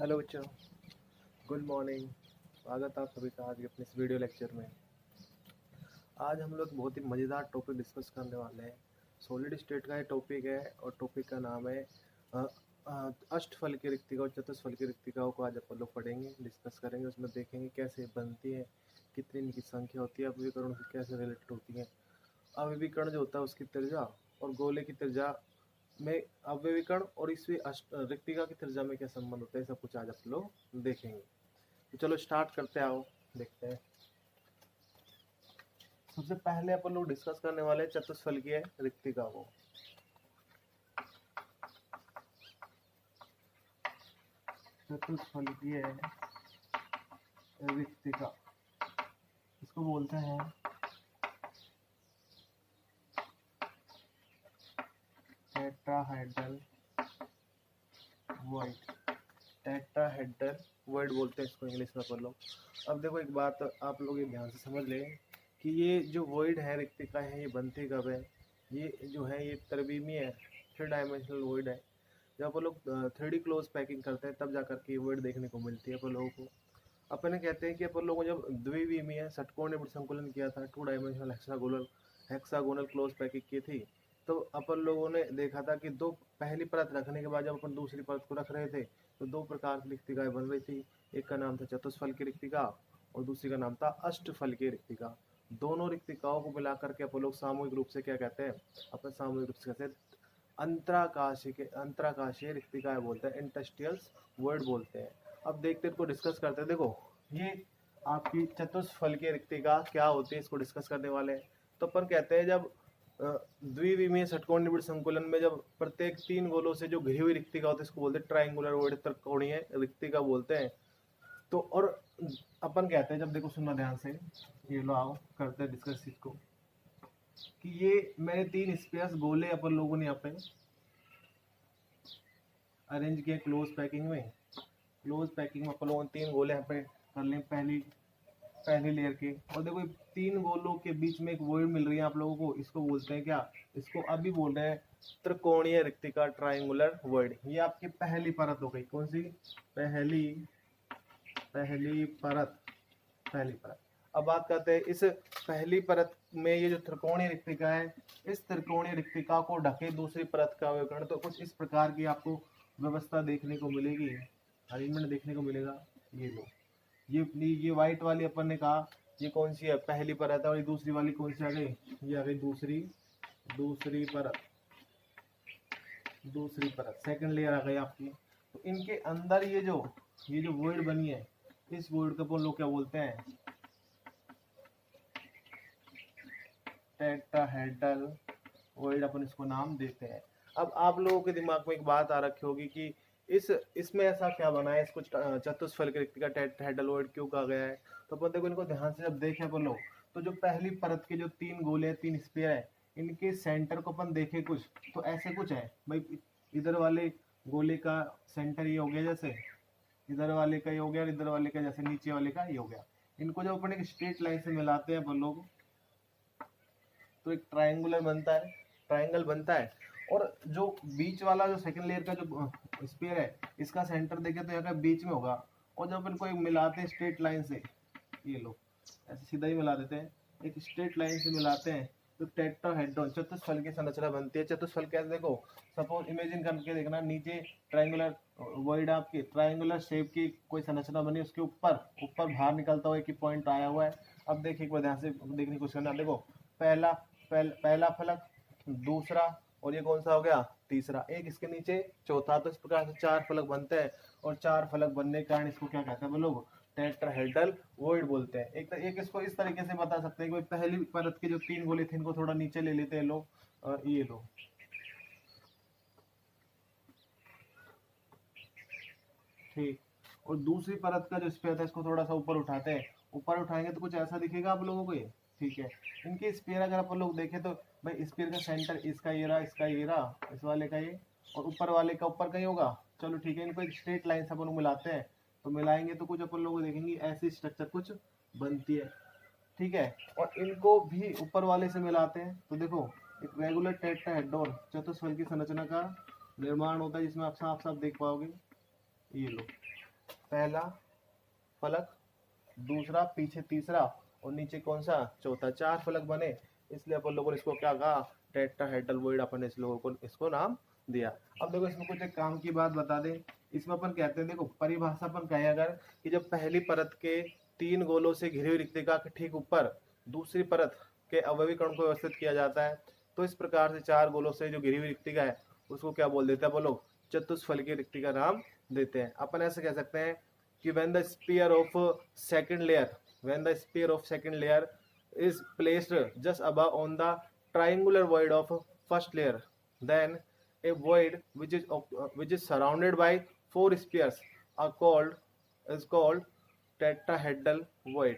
Hello बच्चों, good morning. स्वागत है आप सभी का आज के अपने इस वीडियो लेक्चर में। आज हम लोग बहुत ही मज़ेदार टॉपिक डिस्कस करने वाले हैं। सॉलिड स्टेट का ये टॉपिक है और टॉपिक का नाम है अष्टफल की रिक्तिका और चतुष्फल की रिक्तिकाओं को आज अपन लोग पढ़ेंगे, डिस्कस करेंगे। उसमें देखेंगे कैसे बनती है, कितनी इनकी संख्या होती है, अभिविकरणों से कैसे रिलेटेड होती है। अभिविकरण जो होता है उसकी त्रिज्या और गोले की त्रिज्या में अव्यवीकरण और इसमें रिक्तिका की त्रिज्या में क्या संबंध होता है, सब कुछ आज आप लोग देखेंगे। तो चलो स्टार्ट करते हैं, आओ देखते हैं। सबसे पहले अपन लोग डिस्कस करने वाले हैं चतुष्फल की रिक्तिका को। चतुष्फल की रिक्तिका इसको बोलते हैं टेट्राहेड्रल वॉइड। टेट्राहेड्रल वर्ड बोलते हैं इसको इंग्लिश में अपन लोग। अब देखो एक बात आप लोग ये ध्यान से समझ लें कि ये जो वॉइड है, रिक्तिका है, ये बनती कब है। ये जो है ये त्रिविमीय है, 3 डायमेंशनल वॉइड है। जब अपन लोग 3D क्लोज पैकिंग करते हैं तब जाकर के ये वॉइड देखने को मिलती है अपन लोगों को। अपन कहते हैं कि अपन लोगों जब द्विविमीय षटकोणीय संकुलन किया था, 2 डायमेंशनल हेक्सागोनल क्लोज पैकिंग की थी, तो अपन लोगों ने देखा था कि दो पहली परत रखने के बाद जब अपन दूसरी परत को रख रहे थे तो दो प्रकार की रिक्तिकाएं बन रही थी। एक का नाम था चतुष्फल की रिक्तिका और दूसरी का नाम था अष्टफल की रिक्तिका। दोनों रिक्तिकाओं को मिलाकर के अपन लोग सामूहिक रूप से क्या कहते हैं, अपन सामूहिक रूप से कहते हैं अंतराकाशीय रिक्तिकाएं बोलते हैं, इंटरस्टिशियल्स वर्ड बोलते हैं। अब देखते हैं, इसको डिस्कस करते हैं। देखो ये आपकी चतुष्फल की रिक्तिका क्या होती है, इसको डिस्कस करने वाले हैं। तो अपन कहते हैं जब द्विविमीय षटकोणीय संकुलन में जब प्रत्येक 3 गोलों से जो घिरी हुई रिक्तिका होती है इसको बोलते हैं ट्रायंगुलर वर्ड, त्रिकोणीय रिक्तिका बोलते हैं। तो और अपन कहते हैं, जब देखो सुनना ध्यान से, ये लो आओ करते हैं डिस्कस इसको, कि ये मैंने 3 स्पेस गोले अपन लोगों ने यहाँ पे अरेंज किए क्लोज पैकिंग में। क्लोज पैकिंग में अपन लोगों ने 3 गोले यहाँ पे कर लें पहली लेयर के। और देखो 3 गोलों के बीच में एक वॉइड मिल रही है आप लोगों को, इसको बोलते हैं क्या, इसको अभी बोल रहे हैं त्रिकोणीय रिक्तिका, ट्रायंगुलर वॉइड। ये आपकी पहली परत हो गई। कौन सी? पहली परत। अब बात करते हैं इस पहली परत में ये जो त्रिकोणीय रिक्तिका है, इस त्रिकोणीय रिक्तिका को ढके दूसरी परत का अवयवकरण। तो कुछ इस प्रकार की आपको व्यवस्था देखने को मिलेगी, अरेंजमेंट देखने को मिलेगा। ये लो, ये व्हाइट वाली अपन ने कहा ये कौन सी है, पहली परत है। और ये दूसरी वाली कौन सी आ गई, ये आ गई दूसरी परत, सेकंड लेयर आ गई आपकी। तो इनके अंदर ये जो वॉइड बनी है, इस वॉइड को अपन लोग क्या बोलते हैं, टेट्राहेड्रल वॉइड अपन इसको नाम देते हैं। अब आप लोगों के दिमाग में एक बात आ रखी होगी कि इसमें ऐसा क्या बना है, इसको चतुष्फल की रिक्तिका टेट्राहेड्रल वॉइड क्यों कहा गया है। तो अपन देखो इनको ध्यान से जब देखें अपन लोग, तो जो पहली परत के जो 3 गोले 3 स्फीयर है, इनके सेंटर को अपन देखें कुछ तो ऐसे कुछ है भाई। इधर वाले गोले का सेंटर ये हो गया, जैसे इधर वाले का ये हो गया और इधर वाले का जैसे नीचे वाले का ये हो गया। इनको जब अपन एक स्ट्रेट लाइन से मिलाते हैं अपन लोग तो एक ट्रायंगल बनता है। और जो बीच वाला जो सेकंड लेयर का जो स्फीयर है, इसका सेंटर देखे तो यहाँ बीच में होगा। और जब अपन को एक मिलाते हैं स्ट्रेट लाइन से, ये लो ऐसे सीधा ही मिला देते हैं, एक स्ट्रेट लाइन से मिलाते हैं तो टेट्राहेड्रॉन चतुष्फल की संरचना बनती है। चतुष्फल कैसे, देखो सपोज इमेजिन करके देखना, नीचे ट्रायंगुलर वॉइड आपकी ट्रायंगुलर शेप की कोई संरचना बनी, उसके ऊपर बाहर निकलता हुआ एक पॉइंट आया हुआ है। अब देखिए एक बार ध्यान से देखने की कोशिश करना। देखो पहला फलक, दूसरा, और ये कौन सा हो गया, तीसरा, एक इसके नीचे चौथा। तो इस प्रकार से 4 फलक बनते हैं और 4 फलक बनने के कारण इसको क्या कहते हैं लोग, टेट्राहेड्रल वॉइड बोलते हैं। एक इसको इस तरीके से बता सकते हैं कि पहली परत के जो 3 गोले थे इनको थोड़ा नीचे ले लेते हैं लोग, और ये लो ठीक। और दूसरी परत का जो स्फीयर था इसको थोड़ा सा ऊपर उठाते हैं, ऊपर उठाएंगे तो कुछ ऐसा दिखेगा आप लोगों को ये, ठीक है। इनके स्फीयर अगर अपन लोग देखें तो भाई स्फीयर का सेंटर इसका ये रहा, इस वाले का ये, और ऊपर वाले का ऊपर कहीं होगा। चलो ठीक है, इनको एक स्ट्रेट लाइन से अपन लोग मिलाते हैं, तो मिलाएंगे तो कुछ अपन लोग देखेंगे ऐसी स्ट्रक्चर कुछ बनती है, ठीक है। और इनको भी ऊपर वाले से मिलाते हैं तो देखो एक रेगुलर टेट्राहेड्रॉन चतुष्फल की संरचना का निर्माण होता है, जिसमें आप साफ साफ देख पाओगे। ये लो पहला फलक, दूसरा पीछे तीसरा, और नीचे कौन सा, चौथा। 4 फलक बने, इसलिए अपन लोगों ने इसको क्या कहा, टेट्राहेड्रल वॉइड, अपन इस लोगों को इसको नाम दिया। अब देखो इसमें कुछ एक काम की बात बता दें, इसमें अपन कहते हैं, देखो परिभाषा अपन कहें अगर कि जब पहली परत के 3 गोलों से घिरी हुई रिक्तिका के ठीक ऊपर दूसरी परत के अवयवी कण को व्यवस्थित किया जाता है, तो इस प्रकार से 4 गोलों से जो घिरी हुई रिक्तिका है उसको क्या बोल देते हैं बोलो, चतुष्फलकीय रिक्तिका नाम देते हैं। अपन ऐसे कह सकते हैं कि when the sphere of second layer is placed just above on the triangular void of first layer, then a void which is surrounded by 4 spheres is called tetrahedral void।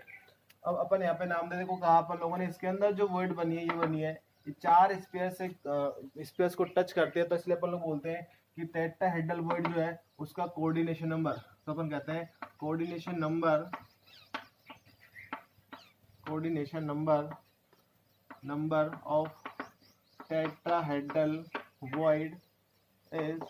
अब अपन यहाँ पे नाम दे, देखो कहा अपन लोगों ने, इसके अंदर जो void बनी है ये बनी है, ये 4 स्पेयर्स को टच करते हैं, तो इसलिए अपन लोग बोलते हैं कि टेट्राहेड्रल वॉइड जो है उसका कोऑर्डिनेशन नंबर, तो अपन कहते हैं coordination number of tetrahedral void is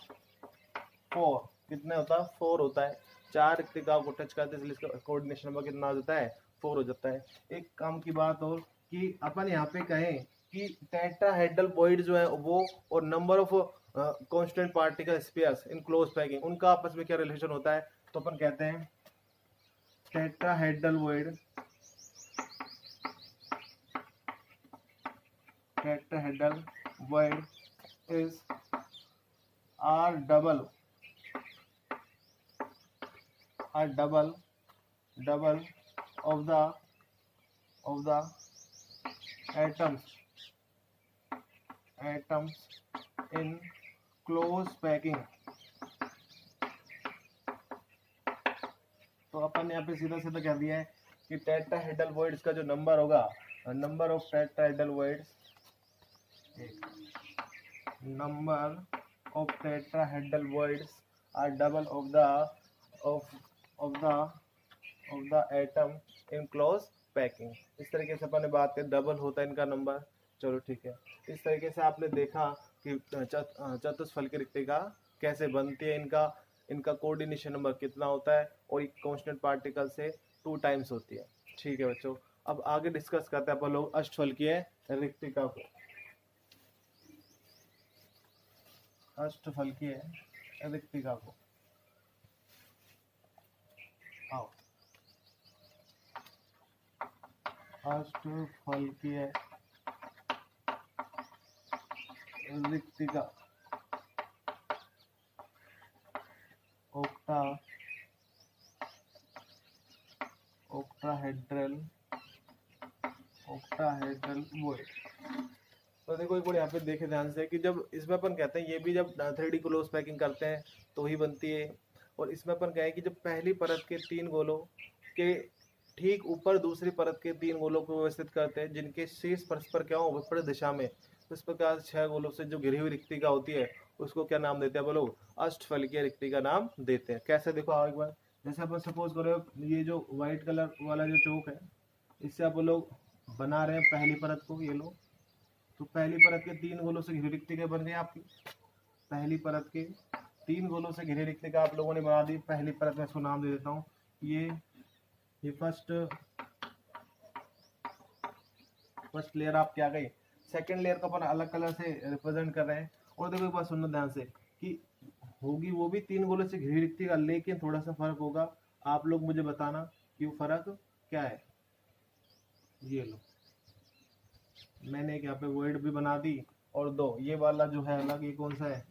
4। कितने होता है, 4 होता है। 4 रिक्तिकाओं को टच करते हैं, इसलिए इसका कोऑर्डिनेशन नंबर कितना हो जाता है, 4 हो जाता है। एक काम की बात और कि अपन यहाँ पे कहें कि टेट्राहेड्रल वॉइड जो है वो और number of constant particle spheres in close packing, उनका आपस में क्या रिलेशन होता है, तो अपन कहते हैं tetrahedral void is are double of the atoms in close packing। तो अपन यहाँ पे सीधा सीधा कह दिया है कि टेट्राहेड्रल वॉइड्स का जो नंबर होगा, number of tetrahedral voids are double of the atom in close packing. इस तरीके से अपन ने बात की, डबल होता है इनका नंबर। चलो ठीक है, इस तरीके से आपने देखा कि चतुष्फलकीय रिक्तिका कैसे बनती है, इनका कोऑर्डिनेशन नंबर कितना होता है, और एक कांस्टेंट पार्टिकल से 2 टाइम्स होती है। ठीक है बच्चों, अब आगे डिस्कस करते हैं अपन लोग अष्टफलकीय रिक्तिका को। अष्टफलकीय रिक्तिका को आओ, अष्टफलकीय रिक्तिका ऑक्टाहेड्रल वॉइड। तो देखो एक बार यहाँ पे देखे ध्यान से कि जब इसमें अपन कहते हैं, ये भी जब 3D क्लोज पैकिंग करते हैं तो ही बनती है, और इसमें अपन कहें कि जब पहली परत के 3 गोलों के ठीक ऊपर दूसरी परत के 3 गोलों को व्यवस्थित करते हैं, जिनके शीर्ष परस्पर क्या हो, विपरीत दिशा में, तो इस प्रकार 6 गोलों से जो घिरी हुई रिक्तिका होती है उसको क्या नाम देते हैं बोलो, अष्टफलकीय रिक्तिका नाम देते हैं। कैसे, देखो आओ एक बार, जैसे अपन सपोज करो ये जो व्हाइट कलर वाला जो चौक है, इससे आप लोग बना रहे हैं पहली परत को, ये लो, तो पहली परत के 3 गोलों से घिरी रिक्तिका बन गई आपकी। पहली परत के 3 गोलों से घिरी रिक्तिका आप लोगों ने बना दी। पहली परत में इसको नाम दे देता हूँ, ये फर्स्ट लेयर आपकी आ गई। सेकंड लेयर को अपन अलग कलर से रिप्रेजेंट कर रहे हैं। और देखो एक बात सुनना ध्यान से कि होगी वो भी 3 गोलों से घिरी रिक्तिका, लेकिन थोड़ा सा फर्क होगा। आप लोग मुझे बताना कि वो फर्क क्या है। ये लो, मैंने एक यहाँ पे वॉइड भी बना दी, और 2 ये वाला जो है अलग, ये कौन सा है,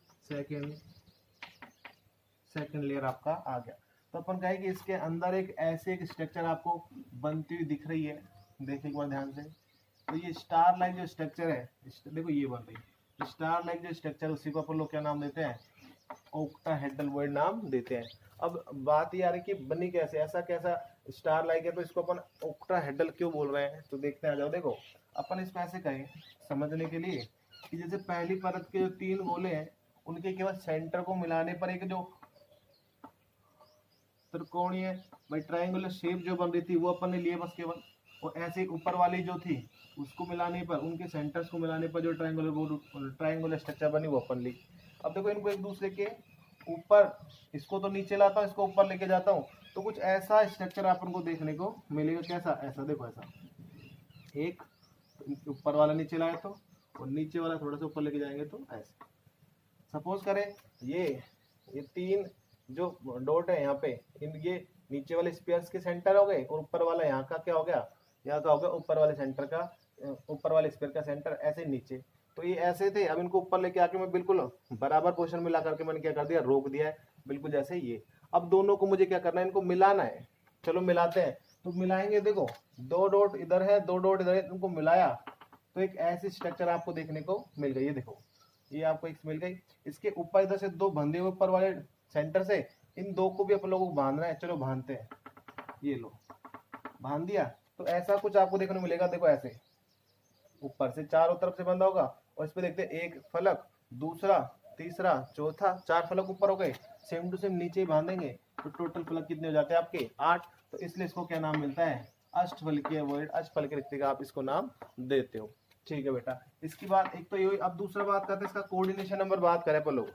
सेकंड लेयर आपका आ गया। तो अपन कहें कि इसके अंदर एक ऐसे एक स्ट्रक्चर आपको बनती हुई दिख रही है। देखिए एक बार ध्यान से, तो ये स्टार लाइक जो स्ट्रक्चर है, देखो ये बन रही है स्टार लाइक जो स्ट्रक्चर, उसी को अपन लोग क्या नाम देते हैं, ऑक्टाहेड्रल वॉइड नाम देते हैं। अब बात ये आ रही कि बनी कैसे, ऐसा कैसा स्टार लाइक है, तो इसको अपन ऑक्टाहेड्रल क्यों बोल रहे हैं, तो देखते हैं। आ जाओ, देखो अपन इसको ऐसे कहें समझने के लिए कि जैसे पहली परत के जो 3 गोले हैं, उनके केवल सेंटर को मिलाने पर एक जो त्रिकोणीय भाई ट्रायंगुलर शेप जो बन रही थी वो अपन ने लिए बस केवल, और ऐसे ऊपर वाली जो थी उसको मिलाने पर, उनके सेंटर्स को मिलाने पर जो ट्रायंगुलर स्ट्रक्चर बनी वो अपन ली। अब देखो इनको एक दूसरे के ऊपर, इसको तो नीचे लाता हूँ, इसको ऊपर लेके जाता हूँ, तो कुछ ऐसा स्ट्रक्चर अपन को देखने को मिलेगा। कैसा? ऐसा देखो, ऐसा एक ऊपर वाला नीचे लाए तो, और नीचे वाला थोड़ा सा ऊपर लेके जाएंगे तो ऐसे। सपोज करें ये तीन जो डॉट है यहाँ पे, इन ये नीचे वाले स्पेयर्स के सेंटर हो गए, और ऊपर वाला यहाँ का क्या हो गया, यहाँ का हो गया ऊपर वाले सेंटर का, ऊपर वाले स्पेयर का सेंटर, ऐसे नीचे। तो ये ऐसे थे, अब इनको ऊपर लेके आके मैं बिल्कुल बराबर पोर्शन में ला करके मैंने क्या कर दिया, रोक दिया है, बिल्कुल जैसे ये। अब दोनों को मुझे क्या करना है, इनको मिलाना है। चलो मिलाते हैं। तो मिलाएंगे, देखो दो डॉट इधर है, दो डॉट इधर है, इनको मिलाया तो एक ऐसी स्ट्रक्चर आपको देखने को मिल गई। ये देखो, ये आपको एक मिल गई। इसके ऊपर इधर से दो बंधे हुए ऊपर वाले सेंटर से, इन दो को भी अपन लोगों को बांधना है। चलो बांधते हैं, ये लो बांध दिया। तो ऐसा कुछ आपको देखने को मिलेगा। देखो ऐसे ऊपर से चारों तरफ से बंधा होगा, और इस पे देखते हैं एक फलक, दूसरा, तीसरा, चौथा, 4 फलक ऊपर हो गए। सेम टू सेम नीचे ही बांधेंगे तो टोटल फलक कितने हो जाते हैं आपके? 8। तो इसलिए इसको क्या नाम मिलता है? अष्टफलकीय वॉइड, अष्टफलकीय रिक्तिका आप इसको नाम देते हो। ठीक है बेटा, इसकी बात एक तो ये हुई। अब दूसरा बात करते हैं इसका कोऑर्डिनेशन नंबर। बात करें अपन लोग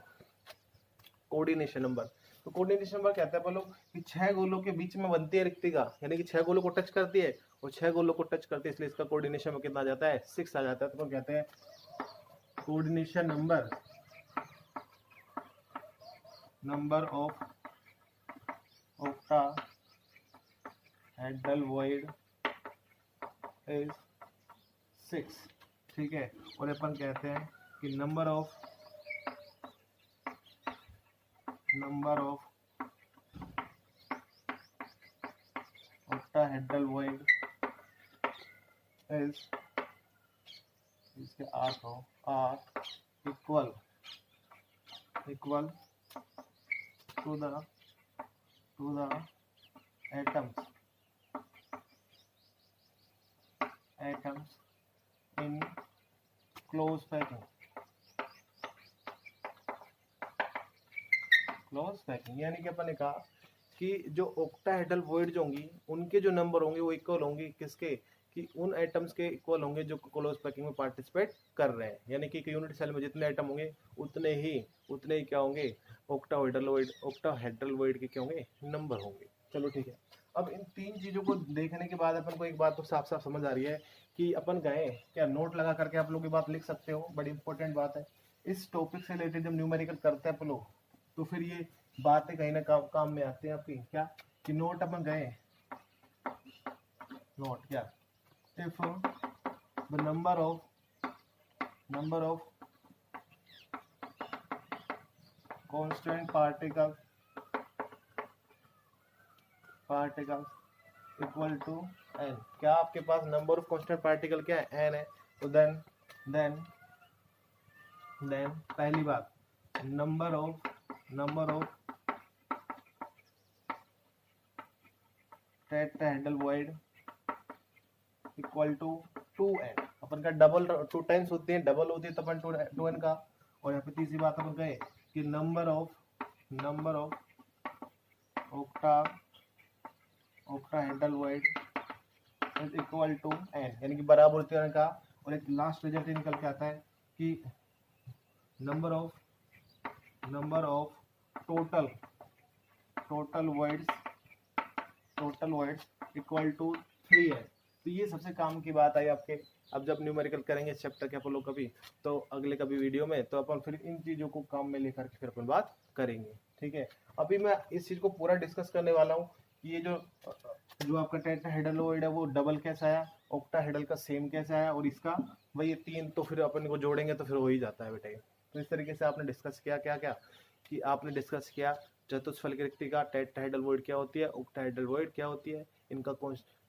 कोऑर्डिनेशन नंबर, तो कोऑर्डिनेशन नंबर कहते हैं अपन लोग कि 6 गोलों के बीच में बनती है रिक्तिका, यानी कि 6 गोलों को टच करती है, और 6 गोलों को टच करती है, इसलिए इसका कोऑर्डिनेशन में कितना आ जाता है? 6 आ जाता है। तो कहते हैं coordination number, number of octahedral void is 6। ठीक है, और अपन कहते हैं कि number of octahedral void is, इसके 8 हो, 8 equal to the atoms in close packing. यानी कि अपन ने कहा कि जो ऑक्टाहेड्रल वॉइड जो होंगी, उनके जो नंबर होंगे वो इक्वल होंगे किसके? कि उन एटम्स के इक्वल होंगे जो क्लोज पैकिंग में पार्टिसिपेट कर रहे हैं। यानी कि यूनिट सेल में जितने एटम होंगे उतने ही क्या होंगे? ऑक्टाहेड्रल वॉइड के क्या होंगे? नंबर होंगे। चलो ठीक है। अब इन तीन चीजों को देखने के बाद अपन को एक बात तो साफ साफ समझ आ रही है कि अपन गए क्या, नोट लगा करके आप लोग ये बात लिख सकते हो, बड़ी इंपॉर्टेंट बात है। इस टॉपिक से रिलेटेड जब न्यूमेरिकल करते हैं अपन लोग, तो फिर ये बातें कहीं ना काम में आती हैं आपकी। क्या कि नोट अपन गए, नोट क्या, if the number of constant particles equal to n, क्या आपके पास नंबर ऑफ कांस्टेंट पार्टिकल क्या है? n है। तो देन पहली बात, number of tetrahedral void equal to 2n। अपन का डबल 2 टाइम्स होती है, डबल होती है तो अपन 2n का। और यहाँ पे तीसरी बात अपन कहे कि number of octahedral void is equal to n, यानी कि बराबर होती है का। और एक लास्ट रिजल्ट निकल के आता है कि number of total voids equal to 3 है। तो ये सबसे काम की बात आई आपके। अब जब न्यूमेरिकल करेंगे इस चैप्टर के अपन लोग कभी, तो अगले कभी वीडियो में, तो अपन फिर इन चीज़ों को काम में लेकर के फिर अपन बात करेंगे। ठीक है, अभी मैं इस चीज़ को पूरा डिस्कस करने वाला हूँ कि ये जो आपका टेट्राहेड्रल वॉइड है वो डबल कैसा आया, ऑक्टाहेड्रल का सेम कैसा आया, और इसका वही 3, तो फिर अपन को जोड़ेंगे तो फिर हो ही जाता है बेटे। तो इस तरीके से आपने डिस्कस किया क्या कि आपने डिस्कस किया चतुष्फलकीय रिक्तिका, टेट्राहेड्रल वॉइड क्या होती है, ऑक्टाहेड्रल वॉइड क्या होती है,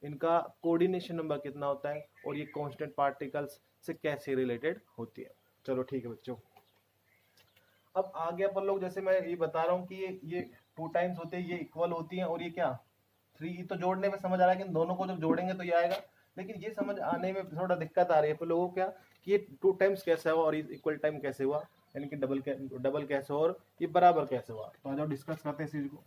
इनका कोऑर्डिनेशन नंबर कितना होता है, और ये कांस्टेंट पार्टिकल्स से कैसे रिलेटेड होती है। चलो ठीक है बच्चों, अब आगे अपन लोग, जैसे मैं ये बता रहा हूँ कि ये 2 टाइम्स होते हैं, ये इक्वल होती हैं, और ये क्या 3, तो जोड़ने में समझ आ रहा है कि दोनों को जब जोड़ेंगे तो ये आएगा। लेकिन ये समझ आने में थोड़ा दिक्कत आ रही है अपन लोगों को, क्या कि ये 2 टाइम्स कैसे हुआ और ये इक्वल टाइम कैसे हुआ, यानी कि डबल कैसे हुआ और ये बराबर कैसे हुआ। तो आज डिस्कस करते हैं इस चीज को।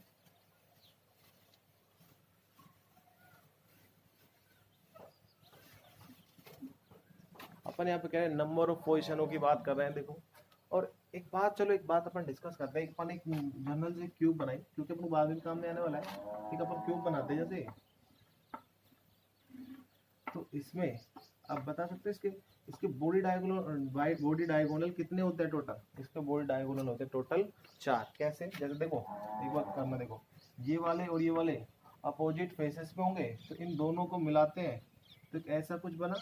अपन यहाँ पे कह रहे हैं नंबर ऑफ पोजिशनों की बात कर रहे हैं, देखो। और एक बात, चलो एक बात अपन डिस्कस करते हैं। अपन एक जनरल से क्यूब बनाई, क्योंकि अपन को बाद में काम में आने वाला है। ठीक है, अपन क्यूब बनाते हैं जैसे, तो इसमें आप बता सकते हैं इसके इसके बॉडी डायगोनल कितने होते हैं टोटल? इसके बॉडी डायगोनल होते हैं टोटल 4। कैसे? जैसे देखो, एक बात करना, देखो ये वाले और ये वाले अपोजिट फेसेस पे होंगे, तो इन दोनों को मिलाते हैं तो ऐसा कुछ बना।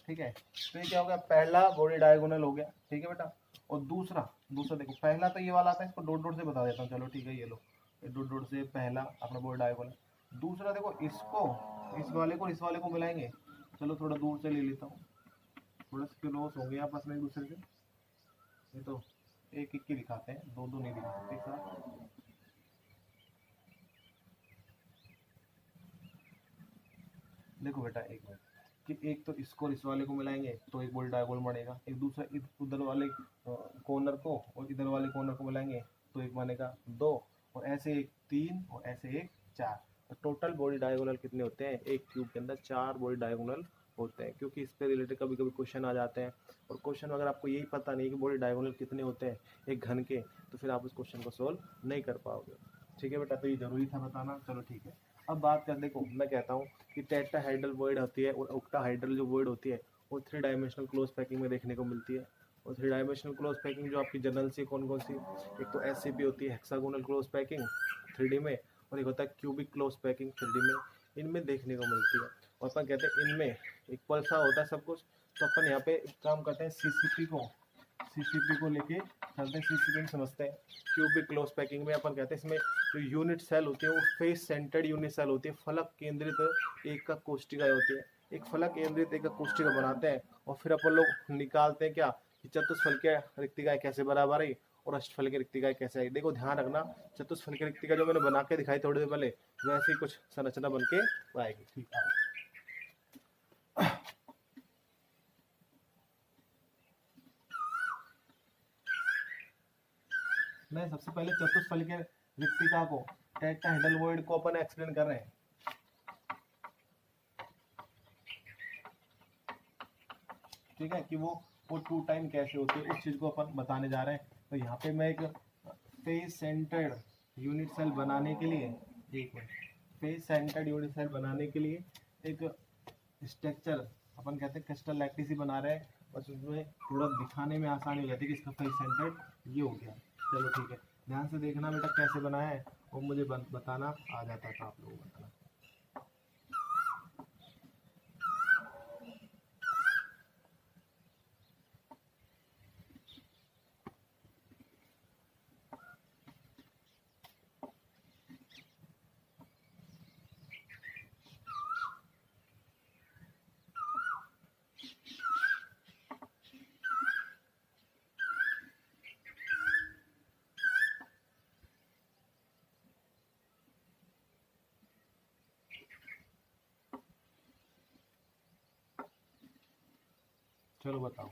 ठीक है, तो ये क्या हो गया? पहला बॉडी डायगोनल हो गया। ठीक है बेटा। और दूसरा दूसरा देखो, पहला तो ये वाला आता है, इसको डॉट डॉट से बता देता हूँ। चलो ठीक है, ये लो, डॉट डॉट से पहला अपना बॉडी डायगोनल। दूसरा देखो, इसको इस वाले को इस वाले को मिलाएंगे। चलो थोड़ा दूर से ले लेता हूँ, थोड़ा सा क्लोज हो गया आपस में एक दूसरे से। ये तो एक एक की दिखाते हैं, दो दो नहीं दिखा सकते एक साथ। देखो बेटा, एक मिनट, कि एक तो इसको इस वाले को मिलाएंगे तो एक बॉडी डायगोनल बनेगा। एक दूसरा उधर वाले कॉर्नर को और इधर वाले कॉर्नर को मिलाएंगे तो एक बनेगा 2, और ऐसे एक 3, और ऐसे एक 4। तो टोटल बॉडी डायगोनल कितने होते हैं? एक क्यूब के अंदर 4 बॉडी डायगोनल होते हैं, क्योंकि इस पे रिलेटेड कभी कभी क्वेश्चन आ जाते हैं। और क्वेश्चन अगर आपको यही पता नहीं कि बॉडी डायगोनल कितने होते हैं एक घन के, तो फिर आप उस क्वेश्चन को सोल्व नहीं कर पाओगे। ठीक है बेटा, तो ये जरूरी था बताना। चलो ठीक है, अब बात कर, देखो मैं कहता हूँ कि टेट्राहेड्रल वॉइड होती है और ऑक्टाहेड्रल जो वॉइड होती है वो 3 डायमेंशनल क्लोज पैकिंग में देखने को मिलती है। और 3 डायमेंशनल क्लोज पैकिंग जो आपकी जनरल सी कौन कौन सी? एक तो एससीपी होती है, हेक्सागोनल क्लोज पैकिंग 3D में, और एक होता है क्यूबिक क्लोज पैकिंग 3D में। इनमें देखने को मिलती है। और अपन कहते हैं इनमें इक्वल सा होता है सब कुछ, तो अपन यहाँ पे एक काम करते हैं, सीसीपी को लेके चलते हैं। सीसीपी समझते हैं। क्यूबिक क्लोज पैकिंग में अपन कहते हैं इसमें जो यूनिट सेल होती है वो फेस सेंटर्ड यूनिट सेल होती है, फलक केंद्रित एक का कोष्टिका होती है। एक फलक केंद्रित एक का कोष्टिका बनाते हैं, और फिर अपन लोग निकालते हैं क्या कि चतुष्फल के रिक्तिकाएं कैसे बराबर आई और अष्टफल की रिक्तिकाएं कैसे आई। देखो ध्यान रखना, चतुष्फल की रिक्तिका जो मैंने बना के दिखाई थोड़ी देर पहले, वैसे ही कुछ संरचना बन के आएगी। ठीक है, मैं सबसे पहले चतुष्फल के रिक्तिका को, टेट्राहेड्रल वॉइड को अपन एक्सप्लेन कर रहे हैं। ठीक है, कि वो 2 टाइम कैसे होती है, उस चीज को अपन बताने जा रहे हैं। तो यहाँ पे मैं एक फेस सेंटर्ड यूनिट सेल बनाने के लिए, एक minute, face centred unit cell बनाने के लिए एक स्ट्रक्चर अपन कहते हैं क्रिस्टल लैक्टिस ही बना रहे हैं, बस उसमें थोड़ा दिखाने में आसानी हो जाती है कि इसका फेस सेंटर्ड ये हो गया। चलो ठीक है, ध्यान से देखना बेटा कैसे बनाया है, और मुझे बताना आ जाता था आप लोगों को बताना। चलो बताओ,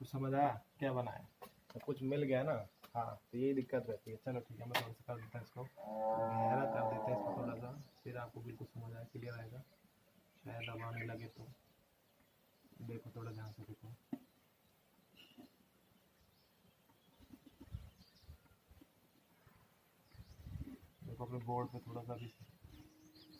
कुछ समझ आया क्या बनाया? तो कुछ मिल गया ना? हाँ, तो यही दिक्कत रहती है। चलो ठीक है, मैं थोड़ा सा कर देता हूँ इसको गहरा कर देते हैं इसको थोड़ा सा, फिर आपको बिल्कुल समझ आए, क्लियर आएगा। शायद अब आने लगे तो देखो, थोड़ा ध्यान से देखो। देखो अपने बोर्ड पे थोड़ा सा भी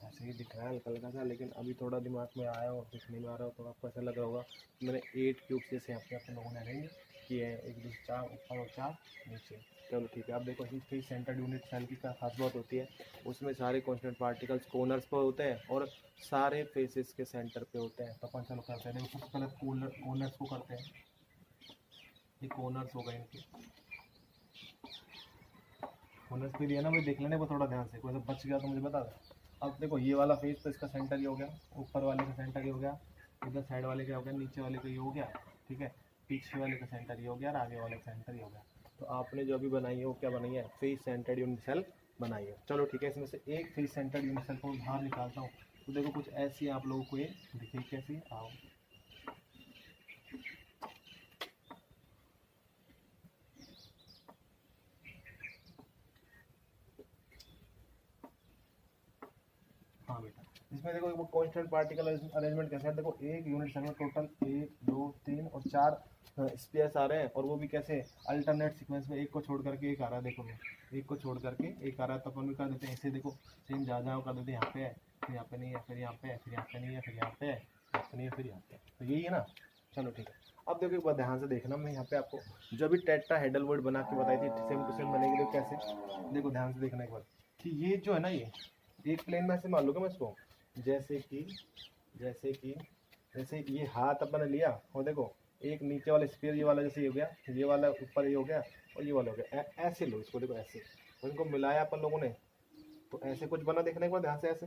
ऐसे ही दिख रहा है हल्का हल्का सा, लेकिन अभी थोड़ा दिमाग में आया और दिखने में आ रहा हो, तो आपको ऐसा लग रहा होगा कि मैंने 8 क्यूब जैसे यहाँ पे आप लोगों ने अरेंज किए हैं, 1 2 4 ऊपर और 4 नीचे। चलो ठीक है, अब देखो इस फेस सेंटर्ड यूनिट सेल की क्या खास बात होती है, उसमें सारे कॉन्स्टेंट पार्टिकल्स कॉर्नर्स पर होते हैं और सारे फेसेस के सेंटर पे होते हैं। तो अपन चलो करते हैं, देखो सबसे पहले कॉर्नर्स को करते हैं। ये कॉर्नर्स हो गए इनके, कॉर्नर्स पे दिया ना भाई, देख लेने को थोड़ा ध्यान से, कोई सब बच गया तो मुझे बता दो। अब देखो ये वाला फेस तो इसका सेंटर ये हो गया, ऊपर वाले का सेंटर ये हो गया, इधर साइड वाले का हो गया, नीचे वाले का ये हो गया। ठीक है, पीछे वाले का सेंटर ये हो गया और आगे वाले का सेंटर ये हो गया। तो आपने जो अभी बनाई है वो क्या बनाई है? फेस सेंटर्ड यूनिट सेल बनाई है। चलो ठीक है, इसमें से एक फेस सेंटर्ड यूनिट सेल को बाहर निकालता हूँ। तो देखो कुछ ऐसी आप लोगों को ये दिखेगी, कैसी? आओ, हाँ बेटा, इसमें देखो वो कांस्टेंट पार्टिकल अरेंजमेंट कैसा है। देखो एक यूनिट सेल में टोटल 1 2 3 और 4 स्पेयर्स आ रहे हैं, और वो भी कैसे, अल्टरनेट सीक्वेंस में, एक को छोड़ करके एक आ रहा है, देखो एक को छोड़ करके एक आ रहा है, तो अपन भी कर देते हैं ऐसे, देखो सेम जा कर देते हैं, यहाँ पे है, फिर यहाँ पे नहीं है, फिर यहाँ पे है, फिर यहाँ पे नहीं है, फिर यहाँ पे है, यहाँ पे नहीं है, फिर यहाँ पे है, तो यही है ना। चलो ठीक है, अब देखो एक बार ध्यान से देखना, मैं यहाँ पे आपको जो भी टेट्रा हेडल वर्ड बना के बताई थी सेम टू सेम बनेगी, तो कैसे, देखो ध्यान से देखना एक बार कि ये जो है ना, ये एक प्लेन में ऐसे मान लूँगा मैं इसको, जैसे कि जैसे ये हाथ अपन ने लिया, और देखो एक नीचे वाला स्फीयर ये वाला जैसे ये हो गया, ये वाला ऊपर ये हो गया, और ये वाला हो गया, ऐसे लो इसको, देखो ऐसे, और इनको मिलाया अपन लोगों ने, तो ऐसे कुछ बना, देखने के बाद ध्यान से ऐसे,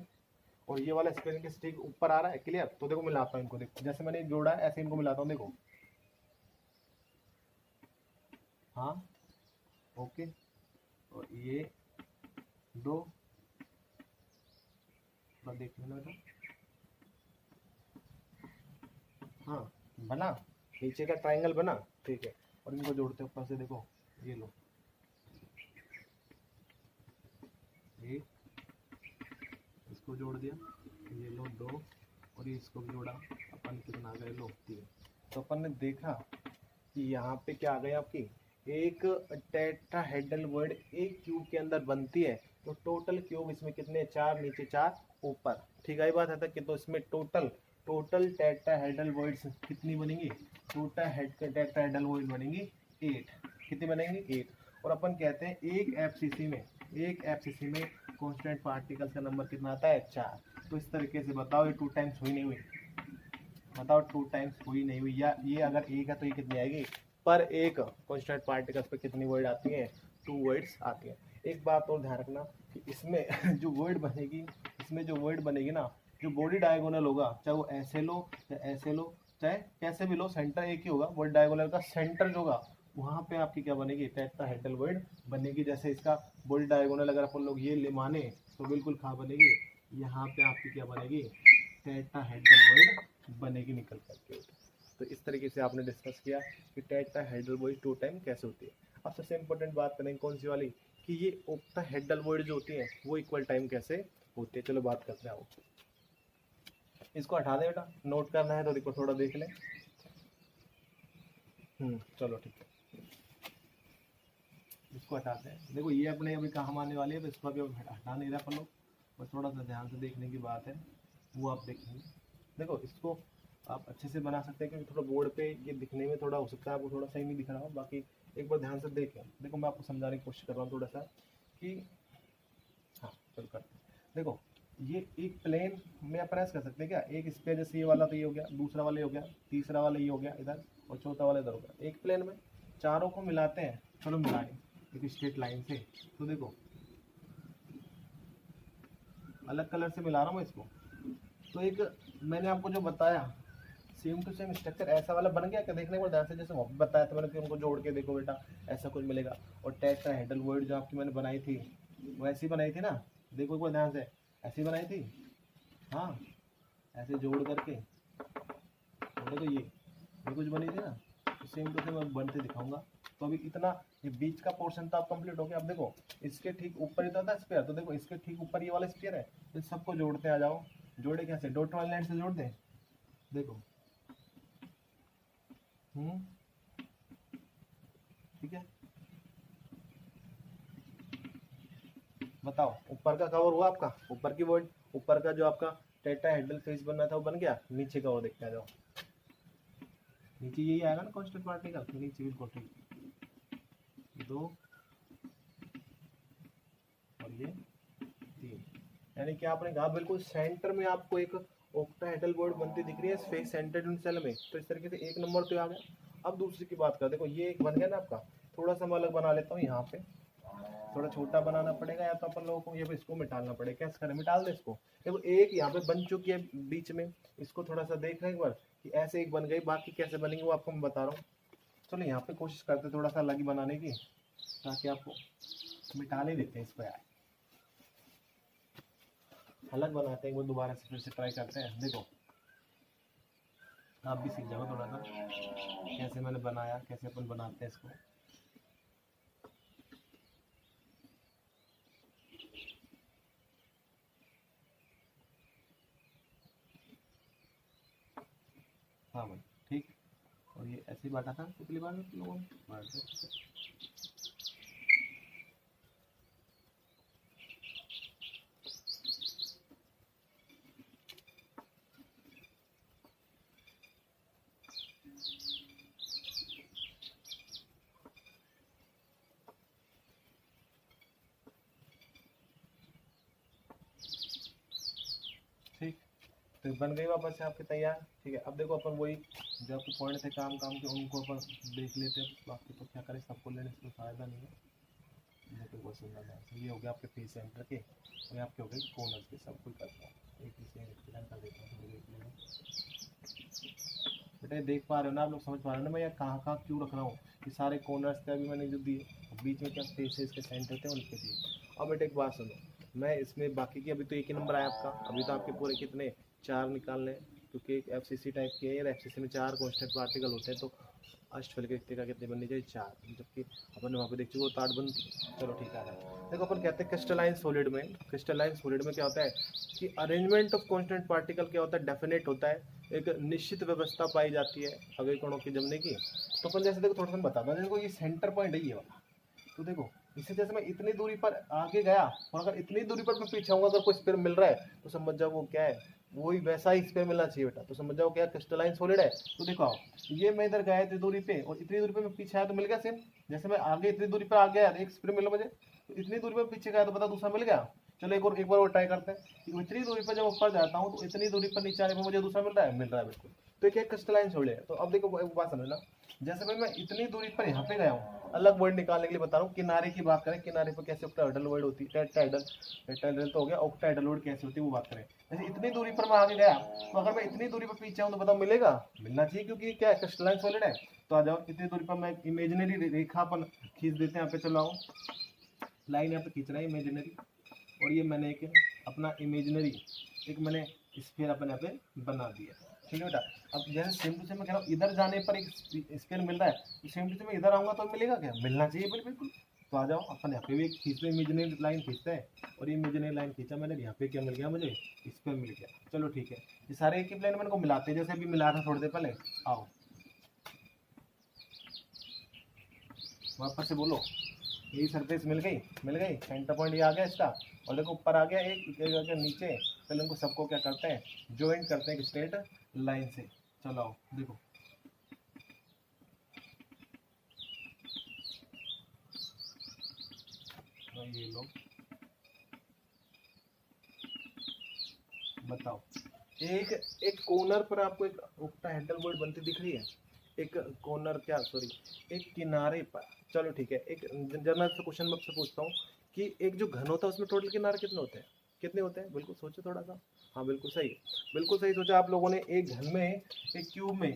और ये वाला स्फीयर इनके ठीक ऊपर आ रहा है, क्लियर। तो देखो मिलाता हूँ इनको, देखो जैसे मैंने जोड़ा है ऐसे इनको मिलाता हूँ, देखो हाँ ओके, और ये दो बार देखने में बेटा, हाँ बना, नीचे का ट्रायंगल बना, ठीक है, और इनको जोड़ते ऊपर से, देखो ये लो एक, इसको जोड़ दिया, ये लो दो, और ये इसको भी जोड़ा, अपन कितना आ गए, लो तीन। तो अपन ने देखा कि यहाँ पे क्या आ गई आपकी, एक टेट्राहेड्रल वर्ड एक क्यूब के अंदर बनती है, तो टोटल क्यूब इसमें कितने, चार नीचे चार ऊपर, ठीक है बात है तक कि, तो इसमें टोटल टेट्राहेड्रल वर्ड्स कितनी बनेंगी, टेट्राहेड्रल वर्ड बनेंगी 8, कितनी बनेंगी 8। और अपन कहते हैं एक एफसीसी में कांस्टेंट पार्टिकल्स का नंबर कितना आता है 4। तो इस तरीके से बताओ ये 2 टाइम्स हुई नहीं हुई, बताओ 2 टाइम्स हुई नहीं हुई, या ये अगर एक है तो ये कितनी आएगी, पर एक कांस्टेंट पार्टिकल्स पे कितनी वर्ड आती हैं, 2 वर्ड्स आती हैं। एक बात और ध्यान रखना कि इसमें जो वर्ड बनेगी ना, जो बॉडी डायगोनल होगा, चाहे वो ऐसे लो या ऐसे लो, चाहे कैसे भी लो, सेंटर एक ही होगा, वर्ड डायगोनल का सेंटर जो होगा वहाँ पे आपकी क्या बनेगी, टेट्राहेड्रल वर्ड बनेगी। जैसे इसका बॉडी डायगोनल अगर अपन लोग ये ले माने तो बिल्कुल कहाँ बनेगी, यहाँ पे आपकी क्या बनेगी, टेट्राहेड्रल वर्ड बनेगी निकल करके। तो इस तरीके से आपने डिस्कस किया कि टेट्राहेड्रल वर्ड 2 टाइम कैसे होती है। अब सबसे इंपॉर्टेंट बात करेंगे कौन सी वाली, कि ये ऑक्टाहेड्रल वर्ड जो होती हैं वो इक्वल टाइम कैसे होती है। चलो बात करते हैं, आओ इसको हटा दे बेटा, नोट करना है तो देखो थोड़ा देख ले। चलो ठीक है, इसको हटाते हैं। देखो ये अपने अभी काम आने वाली है, तो इसको अभी हटा नहीं रहा अपन लोग, बस थोड़ा सा ध्यान से देखने की बात है, वो आप देखेंगे। देखो इसको आप अच्छे से बना सकते हैं, क्योंकि थोड़ा बोर्ड पे ये दिखने में थोड़ा हो सकता है आपको थोड़ा सही नहीं दिख रहा हो, बाकी एक बार ध्यान से देखें। देखो मैं आपको समझाने की कोशिश कर रहा हूँ थोड़ा सा कि, हाँ चल कर, देखो ये एक प्लेन में आप प्रेस कर सकते हैं क्या, एक स्पेयर जैसे ये वाला तो ये हो गया, दूसरा वाला ये हो गया, तीसरा वाला ये हो गया इधर, और चौथा वाला इधर हो गया। एक प्लेन में चारों को मिलाते हैं, चलो मिलाएं एक स्ट्रेट लाइन से, तो देखो अलग कलर से मिला रहा हूँ मैं इसको। तो एक मैंने आपको जो बताया सेम टू सेम स्ट्रक्चर ऐसा वाला बन गया क्या, देखने को ध्यान से, जैसे वो बताया था मैंने कि उनको जोड़ के देखो बेटा ऐसा कुछ मिलेगा। और टेट्राहेड्रल वर्ड जो आपकी मैंने बनाई थी वो ऐसी बनाई थी ना, देखो एक बार ध्यान से, ऐसी बनाई थी, हाँ ऐसे जोड़ करके, देखो ये कुछ बनी थी ना, तो सेम टू सेम मैं बनते दिखाऊंगा। तो अभी इतना ये बीच का पोर्शन तो आप कंप्लीट हो गया। अब देखो इसके ठीक ऊपर इतना था स्पेयर, तो देखो इसके ठीक ऊपर ये वाला स्पेयर है, तो सबको जोड़ते आ जाओ। जोड़े कैसे, डॉट वाली लाइन से जोड़ दें, देखो ठीक है, बताओ ऊपर का कवर हुआ आपका, ऊपर की वर्ड, ऊपर का जो आपका टेट्राहेड्रल फेस बनना था वो बन गया। नीचे का वो देखते आ जाओ, नीचे यही आएगा ना कांस्टेंट पार्टिकल, तो नीचे बिल्कुल ठीक, 2 और ये 3, यानी कि आपने कहा बिल्कुल सेंटर में आपको एक ऑक्टाहेड्रल वर्ड बनती दिख रही है, फेस सेंटर्ड इन सेल में। तो इस तरीके से एक नंबर तो आ गया। अब दूसरी की बात कर, देखो ये एक बन गया ना आपका, थोड़ा सा मैं अलग बना लेता हूँ, यहाँ पे थोड़ा छोटा बनाना पड़ेगा, या तो अपन लोगों को ये पे इसको मिटाना पड़ेगा। कैसे करें, मिटाल दे इसको। देखो एक यहाँ पे बन चुकी है बीच में, इसको थोड़ा सा देख रहे हैं एक बार कि ऐसे एक बन गई, बाकी कैसे बनेंगे वो आपको मैं बता रहा हूँ। चलो यहाँ पे कोशिश करते थोड़ा सा अलग ही बनाने की, ताकि आपको मिटा नहीं देते हैं इसको यार, अलग बनाते हैं। वो दोबारा से फिर से ट्राई करते हैं। देखो आप भी सीख जाओ थोड़ा सा कैसे मैंने बनाया, कैसे अपन बनाते हैं इसको। हाँ भाई ठीक, और ये ऐसे ही बांटा था पिछली बार में लोगों ने बांट दिया। ठीक, तो बन गई वापस से आपके तैयार। ठीक है, अब देखो अपन वही जो आपके पॉइंट थे काम के उनको अपन देख लेते हैं। बाकी तो क्या करें, सबको लेने से फायदा नहीं है। ये हो गया आपके फेस सेंटर के, और ये आपके हो गए कॉर्नर के, सब कुछ करता है। एक ही सेम एक्सप्लेन कर देता हूँ बेटा। देख पा रहे हो ना आप लोग, समझ पा रहे हो ना मैं यहाँ कहाँ क्यों रख रहा हूँ। ये सारे कॉर्नर्स थे अभी मैंने जो दिए, बीच में क्या फेसेस के सेंटर थे उनके दिए। अब बेटा एक बात सुनो, मैं इसमें बाकी की अभी तो एक ही नंबर आया आपका। अभी तो आपके पूरे कितने 4 निकालने, क्योंकि एक FCC टाइप की है। FCC में 4 कॉन्स्टेंट पार्टिकल होते हैं, तो अष्टफल रिक्तिका कितनी बननी चाहिए 4, जबकि अपन वहाँ पे देख चुके 8 बनती। चलो ठीक है, देखो अपन कहते हैं क्रिस्टलाइन सॉलिड में, क्रिस्टलाइन सॉलिड में क्या होता है कि अरेंजमेंट ऑफ कॉन्स्टेंट पार्टिकल क्या होता है, डेफिनेट होता है। एक निश्चित व्यवस्था पाई जाती है अवयव कणों की जमने की। तो अपन जैसे देखो थोड़ा सा बताता हूँ, देखो ये सेंटर पॉइंट है ये वाला। तो देखो इससे जैसे मैं इतनी दूरी पर आगे गया, और अगर इतनी दूरी पर मैं पीछे आऊंगा, अगर कोई स्पेयर मिल रहा है तो समझ जाओ वो क्या है, वही वैसा ही स्पेयर मिलना चाहिए बेटा। तो समझ जाओ क्या क्रिस्टलाइन सॉलिड है। तो देखो आओ, ये मैं इधर गया इतनी दूरी पे, और इतनी दूरी पे मैं पीछे आया तो मिल गया सेम। जैसे मैं आगे इतनी दूरी पर आ गया, एक स्पेयर मिला मुझे, तो इतनी दूरी पर पीछे गया तो पता दूसरा मिल गया। चलो एक बार और ट्राई करते हैं। इतनी दूरी पर जब ऊपर जाता हूँ तो इतनी दूरी पर नीचे आने पर मुझे दूसरा मिल रहा है बिल्कुल। तो क्या क्रिस्टलाइन सॉलिड है। तो अब देखो एक बात समझना, जैसे भाई मैं इतनी दूरी पर यहाँ पे गया हूँ, अलग वर्ड निकालने के लिए बता रहा हूँ। किनारे की बात करें, किनारे पर कैसे ऑक्टाहेड्रल वर्ड होती है, टेट्राहेड्रल तो हो गया, ऑक्टाहेड्रल वर्ड कैसे होती है वो बात करें। जैसे इतनी दूरी पर मैं आगे गया, तो अगर मैं इतनी दूरी पर पीछे आऊँ तो बताओ मिलेगा, मिलना चाहिए, क्योंकि क्या है क्रिस्टलाइन सॉलिड है। तो आ जाओ, इतनी दूरी पर मैं इमेजिनरी रेखा अपन खींच देते हैं। यहाँ पे चलो आओ, लाइन यहाँ पे खींच रहा है इमेजिनरी, और ये मैंने एक अपना इमेजिनरी एक मैंने स्फीयर अपन यहाँ पे बना दिया। ठीक है बेटा, अब जैसे सेम टू सेम मैं कह रहा हूँ, इधर जाने पर एक स्फीयर मिल रहा है, तो सेम टू सेम मैं इधर आऊंगा तो मिलेगा क्या, मिलना चाहिए बिल्कुल। तो आ जाओ अपन यहाँ पे भी खींचते इमेजिनरी लाइन खींचते हैं, और ये इमेजिनरी लाइन खींचा मैंने, यहाँ पे क्या मिल गया मुझे, स्फीयर मिल गया। चलो ठीक है, ये सारे एक ही प्लेन में इनको मिलाते हैं, जैसे अभी मिला था थोड़ी देर पहले। आओ वापस से बोलो, यही सरफेस मिल गई, सेंटर पॉइंट ये आ गया इसका, और देखो ऊपर आ गया एक नीचे। चलो इनको सबको क्या करते हैं, ज्वाइंट करते हैं एक स्ट्रेट लाइन से। चलो आओ देखो, तो ये लो, बताओ एक कॉर्नर पर आपको एक ऑक्टाहेड्रल वर्ड बनती दिख रही है, एक कॉर्नर क्या सॉरी एक किनारे पर। चलो ठीक है, एक जनरल से क्वेश्चन मैं आपसे पूछता हूँ कि एक जो घन होता है उसमें टोटल किनारे कितने होते हैं, कितने होते हैं, बिल्कुल सोचो थोड़ा सा। हाँ बिल्कुल सही सोचा आप लोगों ने। एक घन में, एक क्यूब में,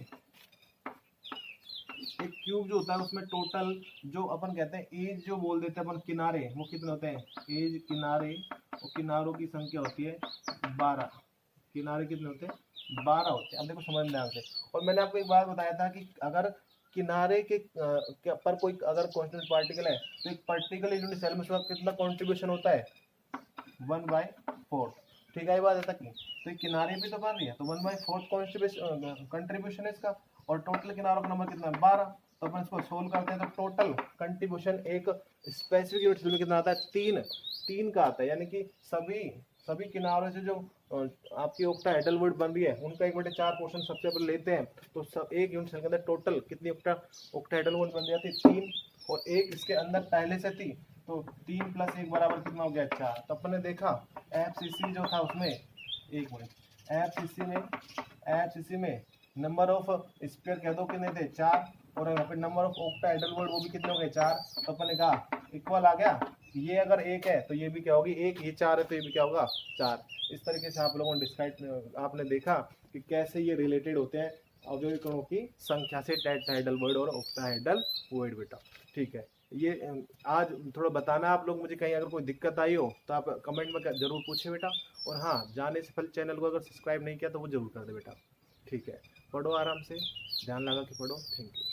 एक क्यूब जो होता है उसमें टोटल जो अपन कहते हैं एज जो बोल देते हैं अपन किनारे, वो कितने होते हैं, एज किनारे, और किनारों की संख्या होती है 12। किनारे कितने होते हैं, 12 होते हैं। अब देखो समझ ध्यान से, और मैंने आपको एक बार बताया था कि अगर किनारे के पर कोई अगर कांस्टेंट पार्टिकल है, तो एक पार्टिकल यूनिट सेल में उसका कितना कंट्रीब्यूशन होता है, 1/4। ठीक है, ये बात है तक की। तो ये किनारे भी तो बन रही है, तो 1/4 कंट्रीब्यूशन है इसका, और टोटल किनारों का नंबर कितना है 12। तो अपन इसको सोल्व करते हैं, तो टोटल कंट्रीब्यूशन एक स्पेसिफिक यूनिट में कितना आता है, 3 का आता है। यानी कि सभी किनारों से जो आपकी ऑक्टाहेड्रल वर्ड बन रही है उनका 1/4 पोर्शन सबसे पहले लेते हैं, तो सब एक यूनिट सेल के अंदर टोटल कितनी ऑक्टाहेड्रल वर्ड बन जाती है, 3, और एक इसके अंदर पहले से थी, तो 3 + 1 बराबर कितना हो गया, 4। तो अपन ने देखा FCC जो था उसमें, एक मिनट, FCC में नंबर ऑफ स्पेयर कह दो कितने थे, 4, और यहाँ पे नंबर ऑफ ऑक्टाहेड्रल वर्ड वो भी कितने हो गए, 4। तो अपन ने कहा इक्वल आ गया, ये अगर 1 है तो ये भी क्या होगी 1, ये 4 है तो ये भी क्या होगा 4। इस तरीके से आप लोगों ने डिस्क्राइब, आपने देखा कि कैसे ये रिलेटेड होते हैं अवयवी कणों की संख्या से, टेट्राहेड्रल वर्ड और ऑक्टाहेड्रल वर्ड बेटा। ठीक है, ये आज थोड़ा बताना आप लोग मुझे, कहीं अगर कोई दिक्कत आई हो तो आप कमेंट में जरूर पूछे बेटा। और हाँ, जाने से पहले चैनल को अगर सब्सक्राइब नहीं किया तो वो जरूर कर दे बेटा। ठीक है, पढ़ो आराम से, ध्यान लगा के पढ़ो। Thank you.